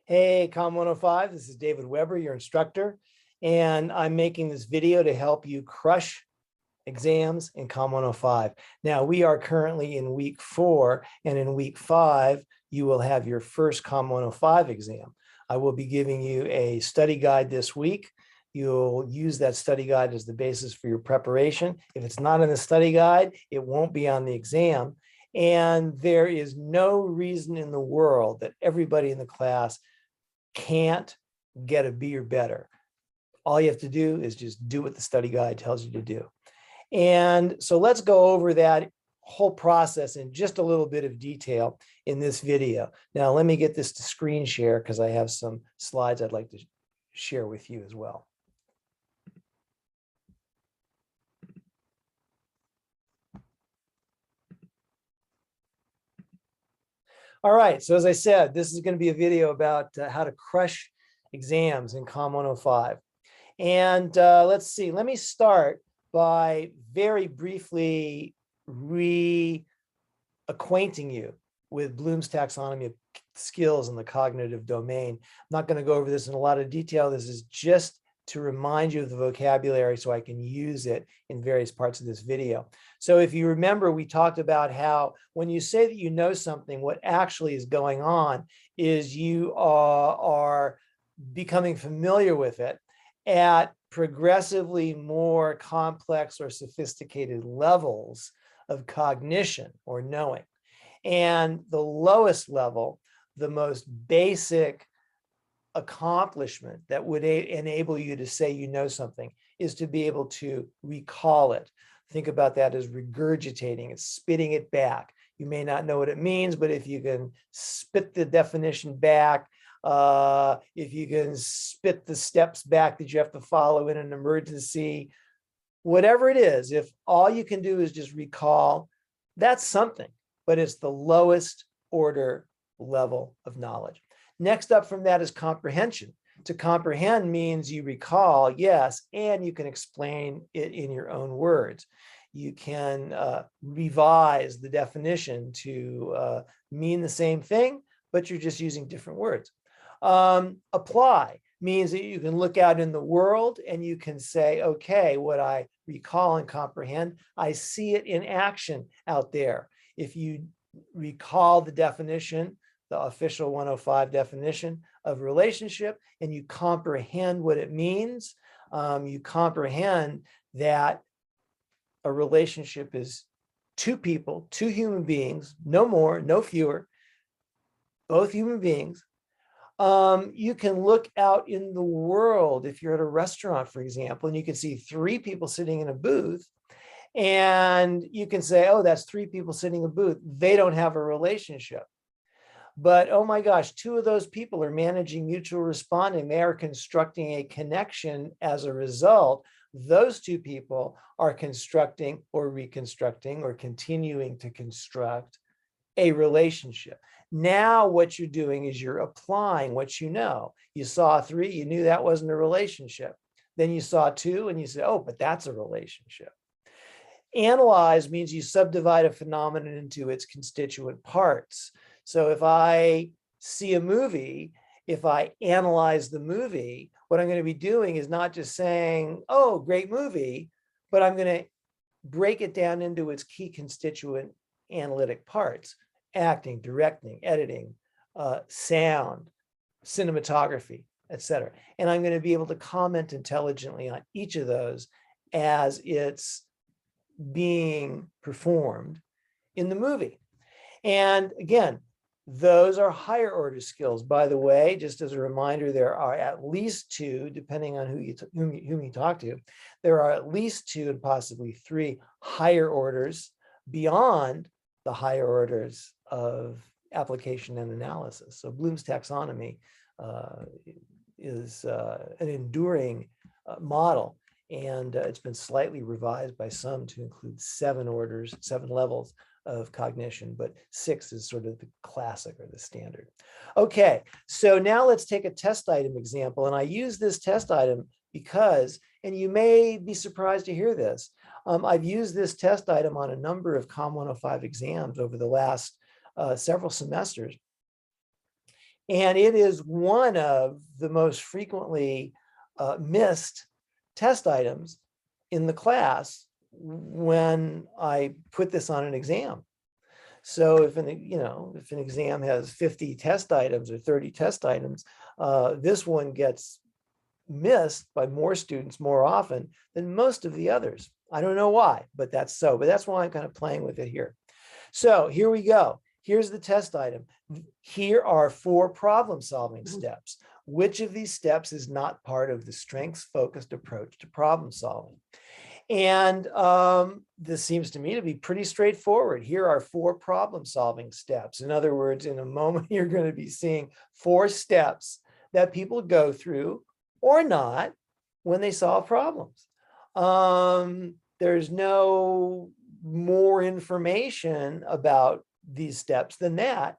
Hey, Com 105, this is David Weber, your instructor, and I'm making this video to help you crush exams in Com 105. Now, we are currently in week 4, and in week 5, you will have your first Com 105 exam. I will be giving you a study guide this week. You'll use that study guide as the basis for your preparation. If it's not in the study guide, it won't be on the exam. And there is no reason in the world that everybody in the class can't get a B or better. All you have to do is just do what the study guide tells you to do. And so let's go over that whole process in just a little bit of detail in this video. Now, let me get this to screen share because I have some slides I'd like to share with you as well. All right, so as I said, this is going to be a video about how to crush exams in Com 105. And let's see, let me start by very briefly reacquainting you with Bloom's taxonomy of skills in the cognitive domain. I'm not going to go over this in a lot of detail. This is just to remind you of the vocabulary so I can use it in various parts of this video. So if you remember, we talked about how when you say that you know something, what actually is going on is you are becoming familiar with it at progressively more complex or sophisticated levels of cognition or knowing. And the lowest level, the most basic accomplishment that would enable you to say you know something is to be able to recall it. Think about that as regurgitating, it's spitting it back. You may not know what it means, but if you can spit the definition back, if you can spit the steps back that you have to follow in an emergency, whatever it is, if all you can do is just recall, that's something, but it's the lowest order level of knowledge. Next up from that is comprehension. To comprehend means you recall, yes, and you can explain it in your own words. You can revise the definition to mean the same thing, but you're just using different words. Apply means that you can look out in the world and you can say, okay, what I recall and comprehend, I see it in action out there. If you recall the definition, the official 105 definition of relationship, and you comprehend what it means, you comprehend that a relationship is two people, two human beings, no more, no fewer, both human beings. You can look out in the world if you're at a restaurant, for example, and you can see 3 people sitting in a booth, and you can say, oh, that's 3 people sitting in a booth. They don't have a relationship. But oh my gosh, 2 of those people are managing mutual responding. They are constructing a connection as a result. Those 2 people are constructing or reconstructing or continuing to construct a relationship. Now what you're doing is you're applying what you know. You saw 3, you knew that wasn't a relationship. Then you saw 2 and you said, oh, but that's a relationship. Analyze means you subdivide a phenomenon into its constituent parts. So if I see a movie, if I analyze the movie, what I'm going to be doing is not just saying, oh, great movie, but I'm going to break it down into its key constituent analytic parts: acting, directing, editing, sound, cinematography, etc. And I'm going to be able to comment intelligently on each of those as it's being performed in the movie. And again, those are higher order skills. By the way, just as a reminder, there are at least 2, depending on whom you talk to, there are at least 2 and possibly 3 higher orders beyond the higher orders of application and analysis. So Bloom's taxonomy is an enduring model, and it's been slightly revised by some to include 7 orders, 7 levels of cognition, but 6 is sort of the classic or the standard. Okay, so now let's take a test item example. And I use this test item because, and you may be surprised to hear this, I've used this test item on a number of Com 105 exams over the last several semesters. And it is one of the most frequently missed test items in the class when I put this on an exam. So if if an exam has 50 test items or 30 test items, this one gets missed by more students more often than most of the others. I don't know why, but that's so. But that's why I'm kind of playing with it here. So here we go. Here's the test item. Here are 4 problem-solving steps. Which of these steps is not part of the strengths-focused approach to problem solving? And this seems to me to be pretty straightforward. Here are 4 problem-solving steps. In other words, in a moment, you're going to be seeing 4 steps that people go through or not when they solve problems. There's no more information about these steps than that.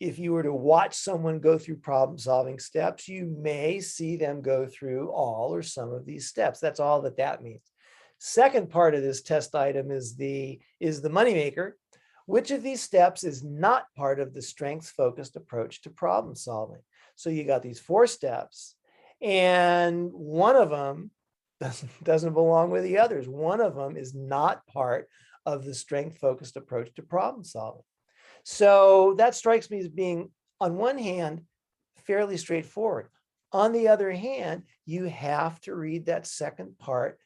If you were to watch someone go through problem-solving steps, you may see them go through all or some of these steps. That's all that means. Second part of this test item is the moneymaker. Which of these steps is not part of the strengths-focused approach to problem solving? So you got these 4 steps, and one of them doesn't belong with the others. One of them is not part of the strength-focused approach to problem solving. So that strikes me as being, on one hand, fairly straightforward. On the other hand, you have to read that second part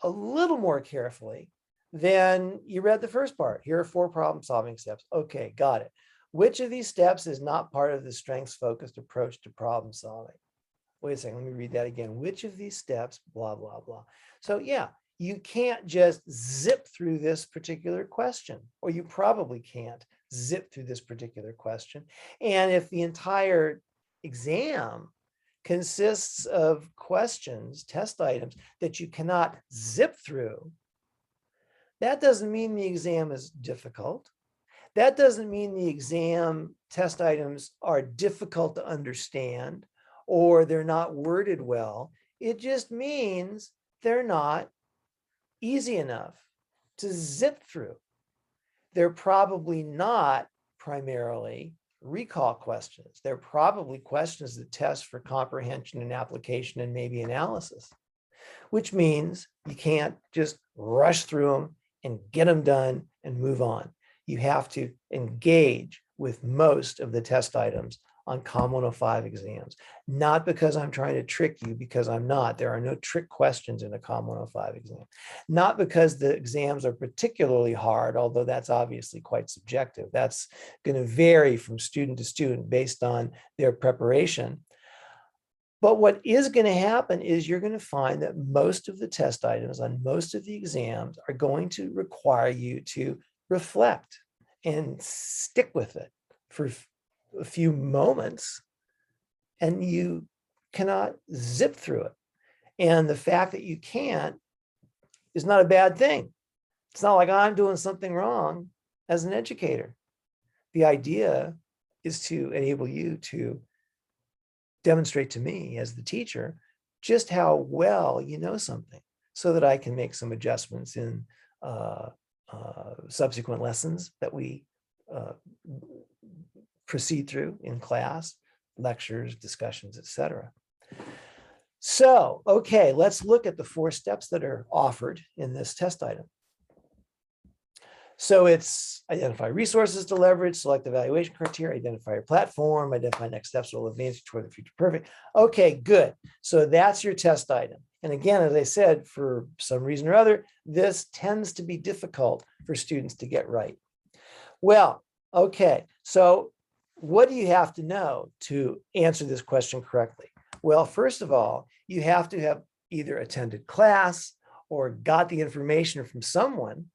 a little more carefully than you read the first part. Here are 4 problem-solving steps. Okay, got it. Which of these steps is not part of the strengths-focused approach to problem solving? Wait a second, let me read that again. Which of these steps, blah, blah, blah. So yeah, you can't just zip through this particular question, or you probably can't zip through this particular question. And if the entire exam consists of questions, test items that you cannot zip through, that doesn't mean the exam is difficult. That doesn't mean the exam test items are difficult to understand or they're not worded well. It just means they're not easy enough to zip through. They're probably not primarily recall questions. They're probably questions that test for comprehension and application and maybe analysis, which means you can't just rush through them and get them done and move on. You have to engage with most of the test items on COM 105 exams, not because I'm trying to trick you, because I'm not. There are no trick questions in a COM 105 exam, not because the exams are particularly hard, although that's obviously quite subjective. That's going to vary from student to student based on their preparation. But what is going to happen is you're going to find that most of the test items on most of the exams are going to require you to reflect and stick with it for a few moments, and you cannot zip through it. And the fact that you can't is not a bad thing. It's not like I'm doing something wrong as an educator. The idea is to enable you to demonstrate to me as the teacher just how well you know something, so that I can make some adjustments in subsequent lessons that we proceed through in class, lectures, discussions, etc. So, okay, let's look at the 4 steps that are offered in this test item. So it's identify resources to leverage, select evaluation criteria, identify your platform, identify next steps will advance you toward the future perfect. Okay, good. So that's your test item. And again, as I said, for some reason or other, this tends to be difficult for students to get right. Well, okay, so what do you have to know to answer this question correctly? Well, first of all, you have to have either attended class or got the information from someone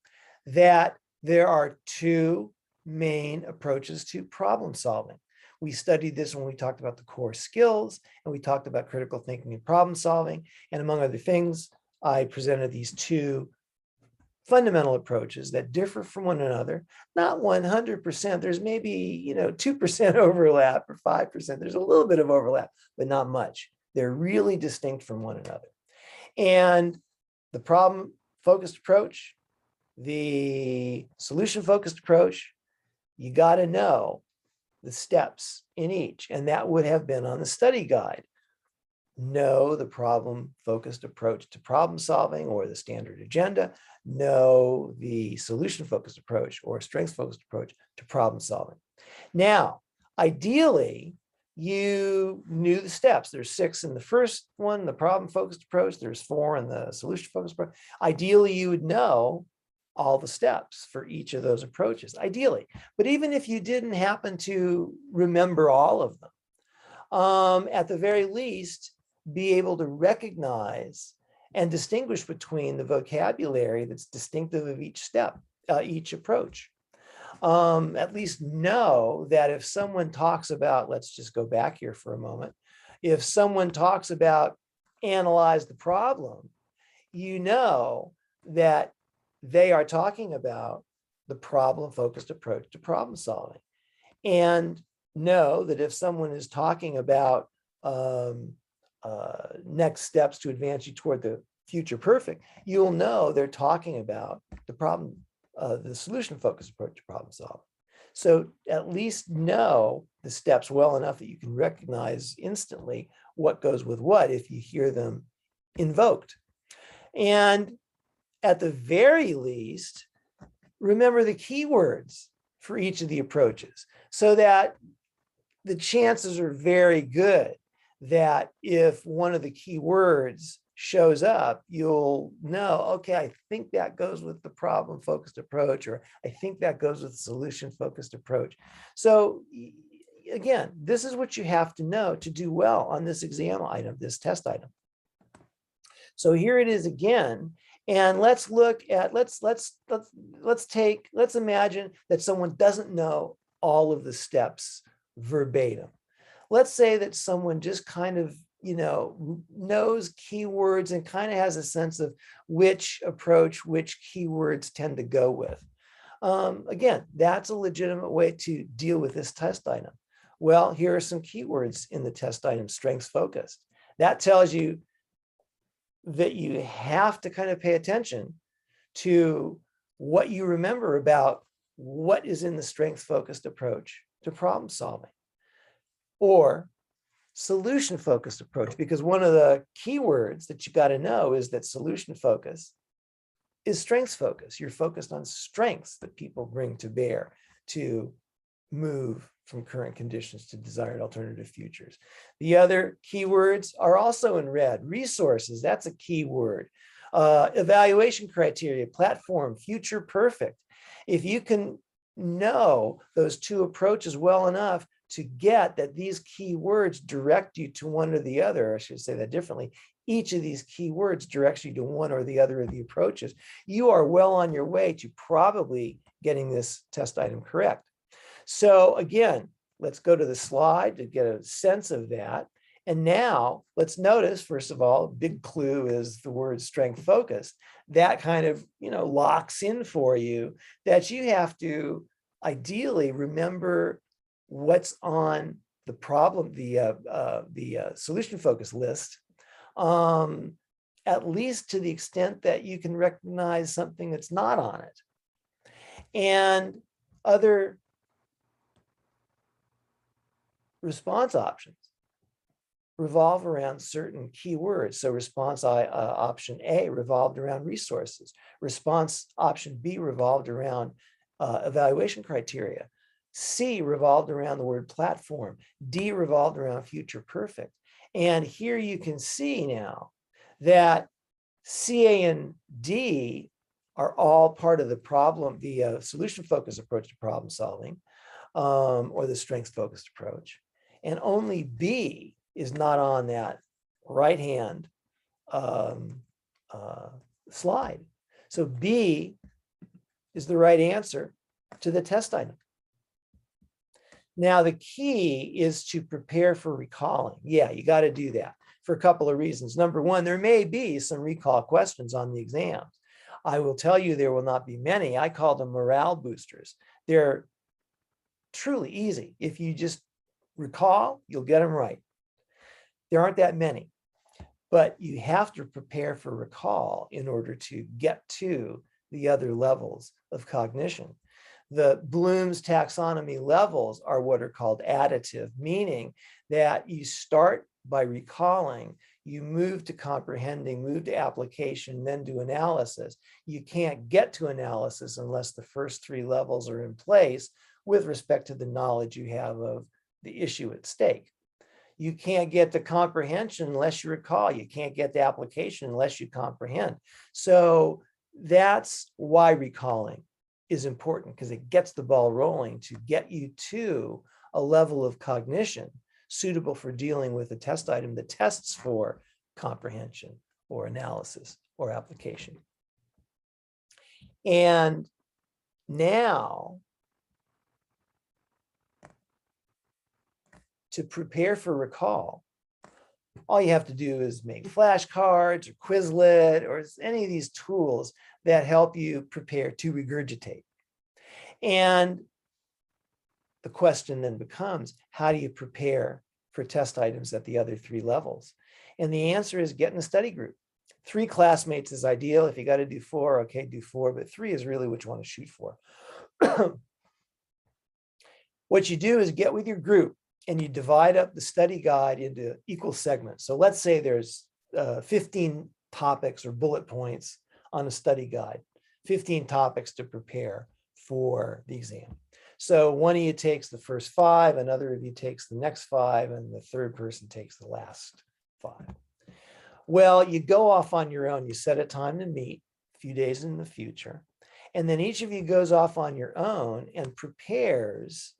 that there are 2 main approaches to problem solving. We studied this when we talked about the core skills, and we talked about critical thinking and problem solving. And among other things, I presented these 2 fundamental approaches that differ from one another, not 100%. There's maybe 2% overlap or 5%. There's a little bit of overlap, but not much. They're really distinct from one another. And the problem-focused approach, the solution-focused approach, you got to know the steps in each, and that would have been on the study guide. Know the problem-focused approach to problem solving or the standard agenda. Know the solution-focused approach or strengths-focused approach to problem solving. Now, ideally, you knew the steps. There's 6 in the first one, the problem-focused approach. There's 4 in the solution-focused approach. Ideally, you would know all the steps for each of those approaches, ideally. But even if you didn't happen to remember all of them, at the very least, be able to recognize and distinguish between the vocabulary that's distinctive of each step, each approach. At least know that if someone talks about, let's just go back here for a moment, if someone talks about analyze the problem, you know that they are talking about the problem-focused approach to problem solving. And know that if someone is talking about next steps to advance you toward the future perfect, you'll know they're talking about the solution-focused approach to problem solving. So at least know the steps well enough that you can recognize instantly what goes with what if you hear them invoked. And at the very least, remember the keywords for each of the approaches so that the chances are very good that if one of the keywords shows up, you'll know, okay, I think that goes with the problem-focused approach, or I think that goes with the solution-focused approach. So again, this is what you have to know to do well on this exam item, this test item. So here it is again. And let's look at, let's imagine that someone doesn't know all of the steps verbatim. Let's say that someone just kind of, knows keywords and kind of has a sense of which approach, which keywords tend to go with. Again, that's a legitimate way to deal with this test item. Well, here are some keywords in the test item, strengths focused. That tells you that you have to kind of pay attention to what you remember about what is in the strengths focused approach to problem solving, or solution focused approach, because one of the keywords that you got to know is that solution focus is strengths focus. You're focused on strengths that people bring to bear to move from current conditions to desired alternative futures. The other keywords are also in red. Resources, that's a keyword. Evaluation criteria, platform, future perfect. If you can know those two approaches well enough to get that these keywords direct you to one or the other, I should say that differently, each of these keywords directs you to one or the other of the approaches, you are well on your way to probably getting this test item correct. So again, let's go to the slide to get a sense of that. And now let's notice, first of all, a big clue is the word strength focused. That kind of, locks in for you that you have to ideally remember what's on the problem, the solution focus list, at least to the extent that you can recognize something that's not on it. And other response options revolve around certain keywords. So response option A revolved around resources. Response option B revolved around evaluation criteria. C revolved around the word platform. D revolved around future perfect. And here you can see now that C, A, and D are all part of the problem, the solution focused approach to problem solving, or the strengths focused approach. And only B is not on that right-hand slide. So B is the right answer to the test item. Now, the key is to prepare for recalling. Yeah, you got to do that for a couple of reasons. Number one, there may be some recall questions on the exams. I will tell you there will not be many. I call them morale boosters. They're truly easy. If you just recall, you'll get them right. There aren't that many, but you have to prepare for recall in order to get to the other levels of cognition. The Bloom's taxonomy levels are what are called additive, meaning that you start by recalling, you move to comprehending, move to application, then do analysis. You can't get to analysis unless the first three levels are in place with respect to the knowledge you have of the issue at stake. You can't get to comprehension unless you recall. You can't get to application unless you comprehend. So that's why recalling is important, because it gets the ball rolling to get you to a level of cognition suitable for dealing with a test item that tests for comprehension or analysis or application. And now, to prepare for recall, all you have to do is make flashcards or Quizlet or any of these tools that help you prepare to regurgitate. And the question then becomes, how do you prepare for test items at the other three levels? And the answer is get in a study group. 3 classmates is ideal. If you got to do 4, okay, do 4, but 3 is really what you want to shoot for. What you do is get with your group and you divide up the study guide into equal segments. So let's say there's 15 topics or bullet points on a study guide, 15 topics to prepare for the exam. So one of you takes the first 5, another of you takes the next 5, and the third person takes the last 5. Well, you go off on your own. You set a time to meet a few days in the future. And then each of you goes off on your own and prepares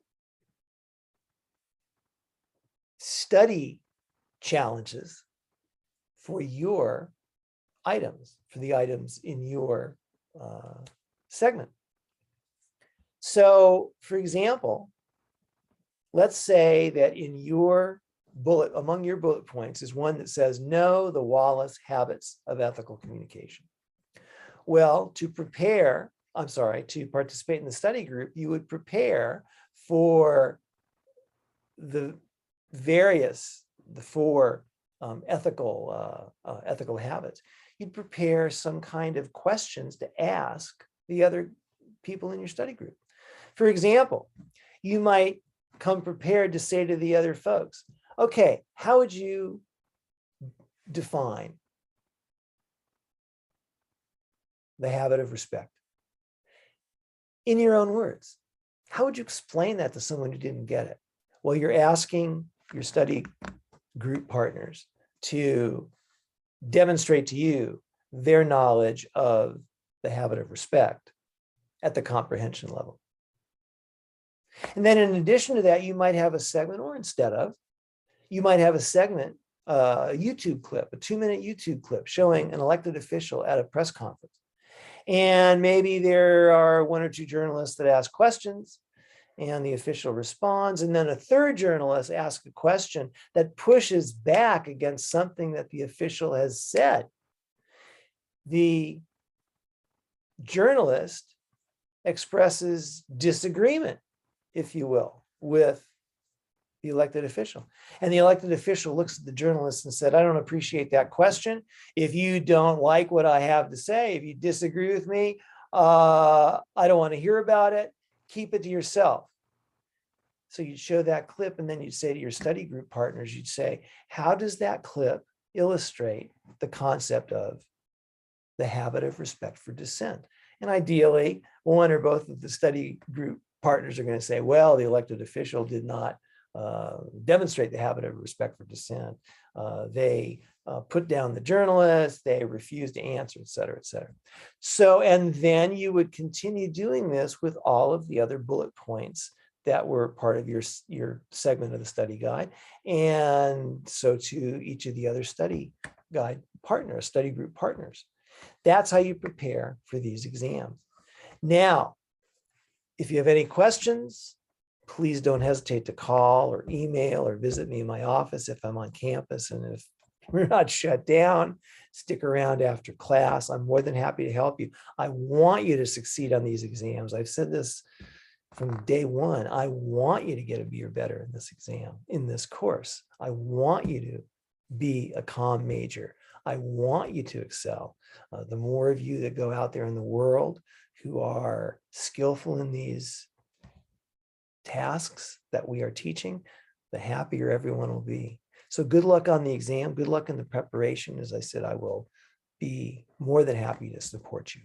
study challenges for your items, for the items in your segment. So, for example, let's say that in your among your bullet points is one that says, know the Wallace habits of ethical communication. Well, to participate in the study group, you would prepare for the 4 ethical habits. You'd prepare some kind of questions to ask the other people in your study group. For example, you might come prepared to say to the other folks, okay, how would you define the habit of respect? In your own words, how would you explain that to someone who didn't get it? Well, you're asking your study group partners to demonstrate to you their knowledge of the habit of respect at the comprehension level. And then in addition to that, you might have a segment, or instead of, you might have a segment, a YouTube clip, a 2-minute YouTube clip showing an elected official at a press conference. And maybe there are 1 or 2 journalists that ask questions and the official responds. And then a third journalist asks a question that pushes back against something that the official has said. The journalist expresses disagreement, if you will, with the elected official. And the elected official looks at the journalist and said, I don't appreciate that question. If you don't like what I have to say, if you disagree with me, I don't want to hear about it. Keep it to yourself. So you'd show that clip, and then you'd say to your study group partners, you'd say, how does that clip illustrate the concept of the habit of respect for dissent? And ideally, 1 or both of the study group partners are going to say, well, the elected official did not demonstrate the habit of respect for dissent. They put down the journalist, they refused to answer, et cetera, et cetera. So, and then you would continue doing this with all of the other bullet points that were part of your segment of the study guide. And so to each of the other study guide partners, study group partners. That's how you prepare for these exams. Now, if you have any questions, please don't hesitate to call or email or visit me in my office if I'm on campus. And if we're not shut down, stick around after class. I'm more than happy to help you. I want you to succeed on these exams. I've said this from day 1. I want you to get a B or better in this exam, in this course. I want you to be a comm major. I want you to excel. The more of you that go out there in the world who are skillful in these tasks that we are teaching, the happier everyone will be. So good luck on the exam. Good luck in the preparation. As I said, I will be more than happy to support you.